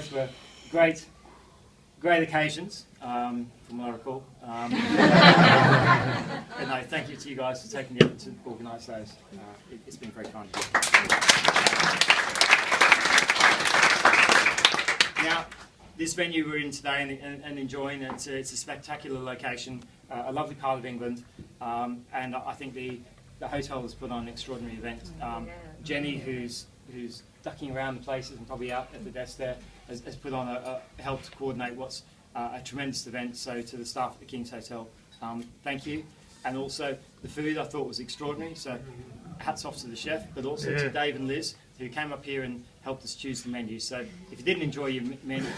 both were great occasions, from what I recall. And no, thank you to you guys for taking the effort to organise those. It's been very kind of you. Now, this venue we're in today and enjoying, it's a spectacular location, a lovely part of England, and I think the hotel has put on an extraordinary event. Jenny, who's ducking around the places and probably out at the desk there, has put on helped coordinate what's a tremendous event. So to the staff at the King's Hotel, thank you. And also the food I thought was extraordinary, so hats off to the chef, but also to Dave and Liz, who came up here and helped us choose the menu. So if you didn't enjoy your menu,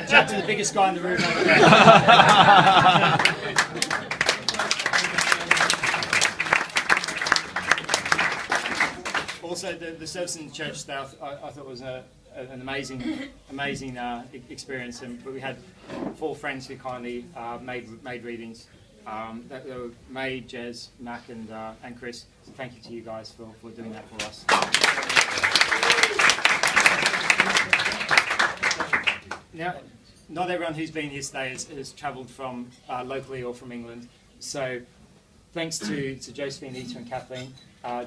chat to the biggest guy in the room over there. Also, the service in the church staff, I thought was an amazing experience. But we had 4 friends who kindly made readings. They were May, Jez, Mac, and Chris. So thank you to you guys for doing that for us. Now, not everyone who's been here today has travelled from locally or from England. So thanks to Josephine, Ita, and Kathleen,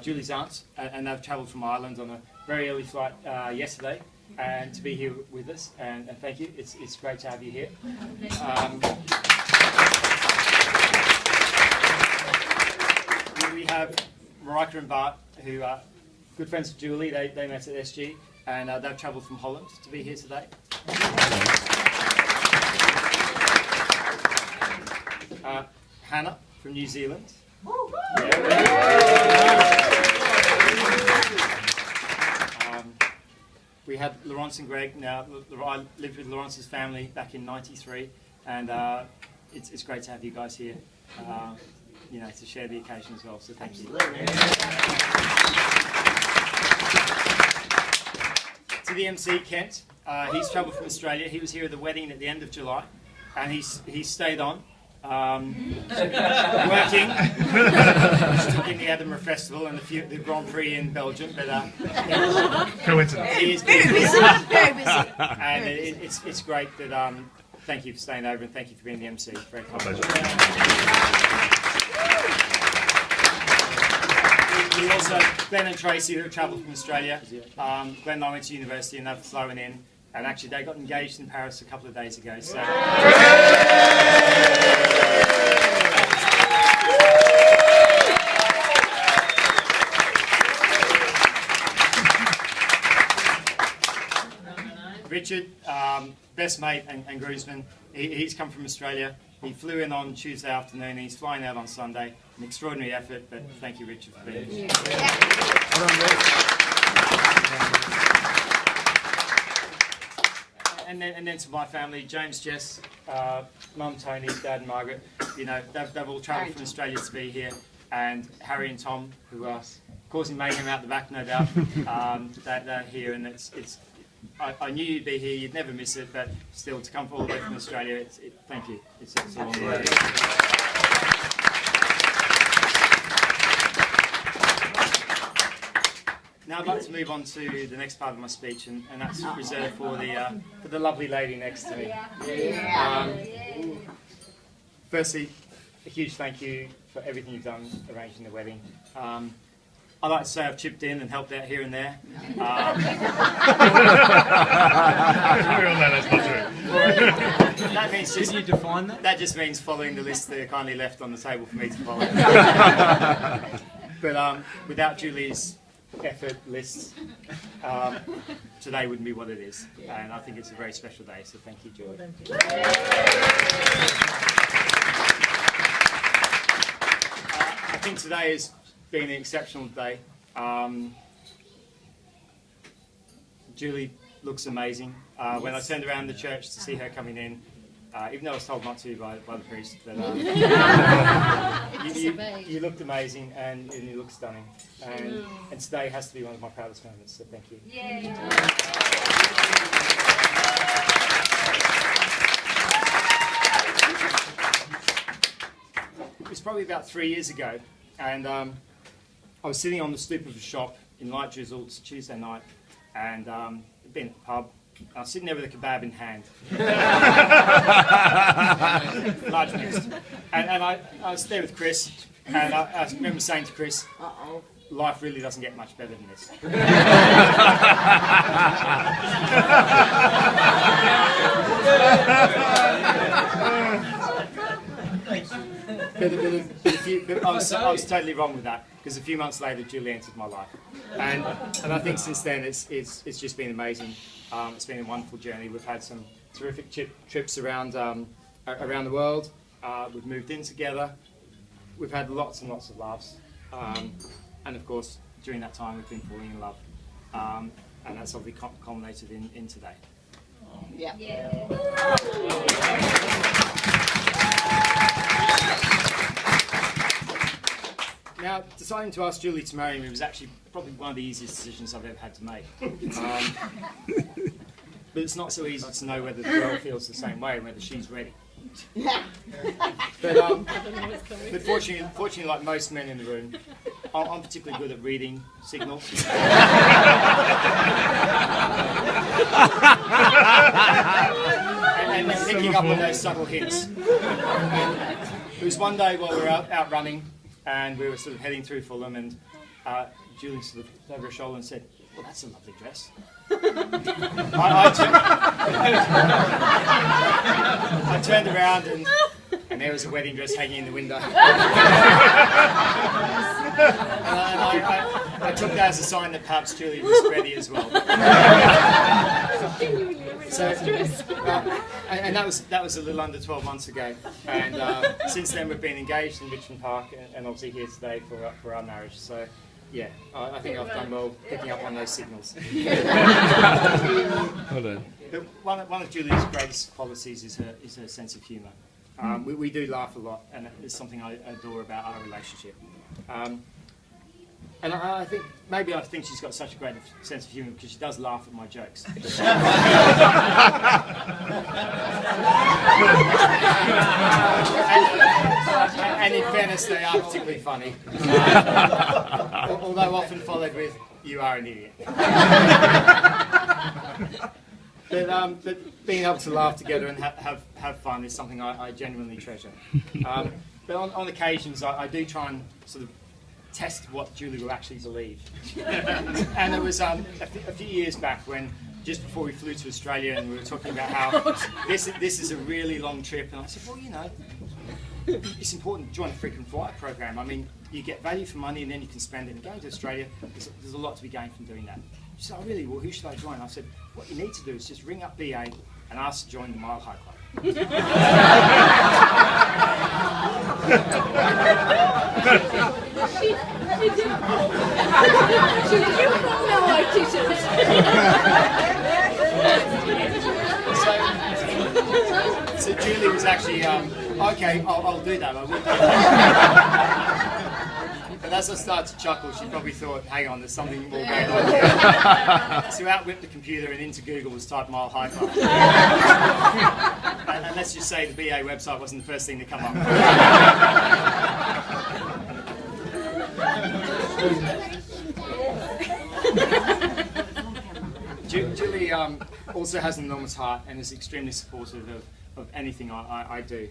Julie's aunts, and they've travelled from Ireland on a very early flight yesterday, and to be here with us. And thank you. It's great to have you here. We have Marika and Bart, who are good friends of Julie. They met at SG, and they've travelled from Holland to be here today. Hannah from New Zealand. We had Laurence and Greg. Now, I lived with Laurence's family back in '93, and it's great to have you guys here. You know, to share the occasion as well. So thank you. To the MC, Kent. He's travelled from Australia. He was here at the wedding at the end of July, and he's stayed on. Working. Took in the Edinburgh Festival and the Grand Prix in Belgium, but coincidence. He is very busy. Very busy. And it's great that thank you for staying over, and thank you for being the MC. Very kind. We also Glenn and Tracy, who have travelled from Australia. Glenn and I went to university, and they've flown in. And actually, they got engaged in Paris a couple of days ago. So. Richard, best mate and groomsman, he's come from Australia. He flew in on Tuesday afternoon. He's flying out on Sunday. An extraordinary effort, but thank you, Richard, for being here. And then to my family, James, Jess, Mum, Tony, Dad, and Margaret. You know, they've all travelled from Australia to be here, and Harry and Tom, who are causing mayhem out the back, no doubt. They're here, and I knew you'd be here. You'd never miss it, but still, to come all the way from Australia, thank you. It's a long way. Now I'd like to move on to the next part of my speech, and that's reserved for the lovely lady next to me. Firstly, a huge thank you for everything you've done arranging the wedding. I'd like to say I've chipped in and helped out here and there. That's not true. That means just, can you define that? That just means following the list that are kindly left on the table for me to follow. But without Julie's effort lists, today wouldn't be what it is. And I think it's a very special day, so thank you, Julie. I think today has been an exceptional day. Julie looks amazing. When I turned around the church to see her coming in, even though I was told not to by the priest, but you looked amazing and you look stunning. And today has to be one of my proudest moments, so thank you. It was probably about 3 years ago, and I was sitting on the stoop of a shop in light drizzle. It's Tuesday night, and been at the pub. I was sitting there with a kebab in hand, large mixed, and I was there with Chris, and I remember saying to Chris, life really doesn't get much better than this. But I was totally wrong with that, because a few months later Julie entered my life, and I think since then it's just been amazing. It's been a wonderful journey. We've had some terrific trips around around the world. We've moved in together. We've had lots and lots of laughs, and of course during that time we've been falling in love, and that's obviously culminated in today. Yeah. Now, deciding to ask Julie to marry me was actually probably one of the easiest decisions I've ever had to make. But it's not so easy to know whether the girl feels the same way and whether she's ready. But fortunately, like most men in the room, I'm particularly good at reading signals. and picking up on those subtle hints. It was one day while we were out running, and we were sort of heading through Fulham, and Julie sort of looked over her shoulder and said, "Well, that's a lovely dress." I turned around, and there was a wedding dress hanging in the window. And I took that as a sign that perhaps Julie was ready as well. So, and that was a little under 12 months ago, and since then we've been engaged in Richmond Park, and obviously here today for our marriage. So, yeah, I think I've done well picking up on those signals. Hold on. But one of Julie's greatest qualities is her sense of humour. We do laugh a lot, and it's something I adore about our relationship. And I think she's got such a great sense of humour because she does laugh at my jokes. And in fairness, they are particularly funny. Although often followed with, "You are an idiot." But being able to laugh together and have fun is something I genuinely treasure. But on occasions, I do try and sort of test what Julie will actually believe. And it was a few years back when, just before we flew to Australia, and we were talking about how this is a really long trip, and I said, well, you know, it's important to join a frequent flyer program. I mean, you get value for money and then you can spend it. And going to Australia, there's a lot to be gained from doing that. She said, oh really, well who should I join? I said, what you need to do is just ring up BA and ask to join the Mile High Club. So Julie was actually, okay, I'll do that, I will do that. But as I started to chuckle, she probably thought, hang on, there's something more going on here. So out whipped the computer and into Google was typed Mile High Club. And let's just say the BA website wasn't the first thing to come up. Julie also has an enormous heart and is extremely supportive of anything I do.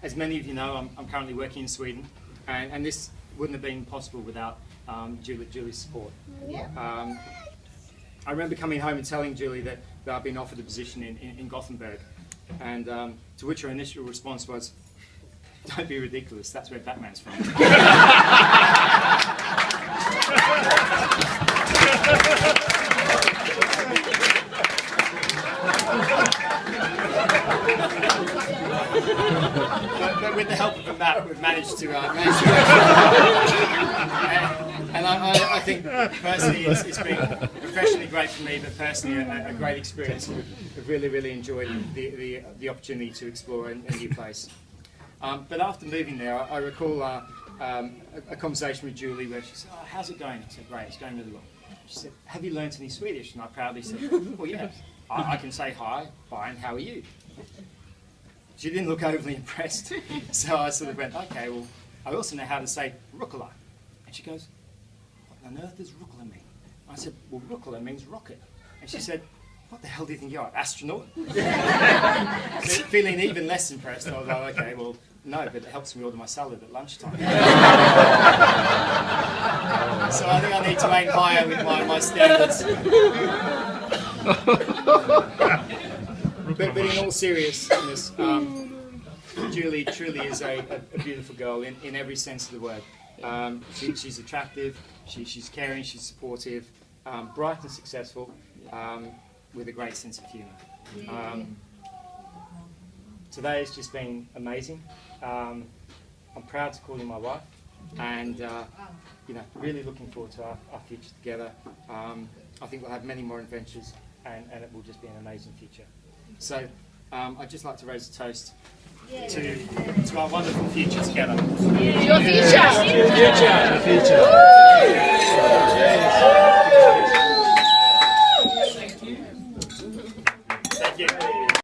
As many of you know, I'm currently working in Sweden, and this wouldn't have been possible without Julie's support. I remember coming home and telling Julie that I'd been offered a position in Gothenburg, and to which her initial response was, don't be ridiculous, that's where Batman's from. But with the help of a map, we've managed to and I think personally it's been professionally great for me, but personally a great experience. I've really enjoyed the opportunity to explore a new place. But after moving there, I recall a conversation with Julie where she said, oh, how's it going? I said, great, it's going really well. She said, have you learnt any Swedish? And I proudly said, well, yeah, I can say hi, fine, how are you? She didn't look overly impressed, so I sort of went, okay, well, I also know how to say rucola. And she goes, what on earth does rucola mean? I said, well, Rookle means rocket. And she said, what the hell do you think you are, astronaut? So feeling even less impressed, I was like, okay, well, no, but it helps me order my salad at lunchtime. So I think I need to aim higher with my standards. But in all seriousness, Julie truly is a beautiful girl in every sense of the word. She's attractive, she's caring, she's supportive, bright and successful, with a great sense of humour. Today has just been amazing. I'm proud to call you my wife, and you know, really looking forward to our future together. I think we'll have many more adventures, and it will just be an amazing future. So I'd just like to raise a toast to our wonderful future together. Your future! Your future! Thank you.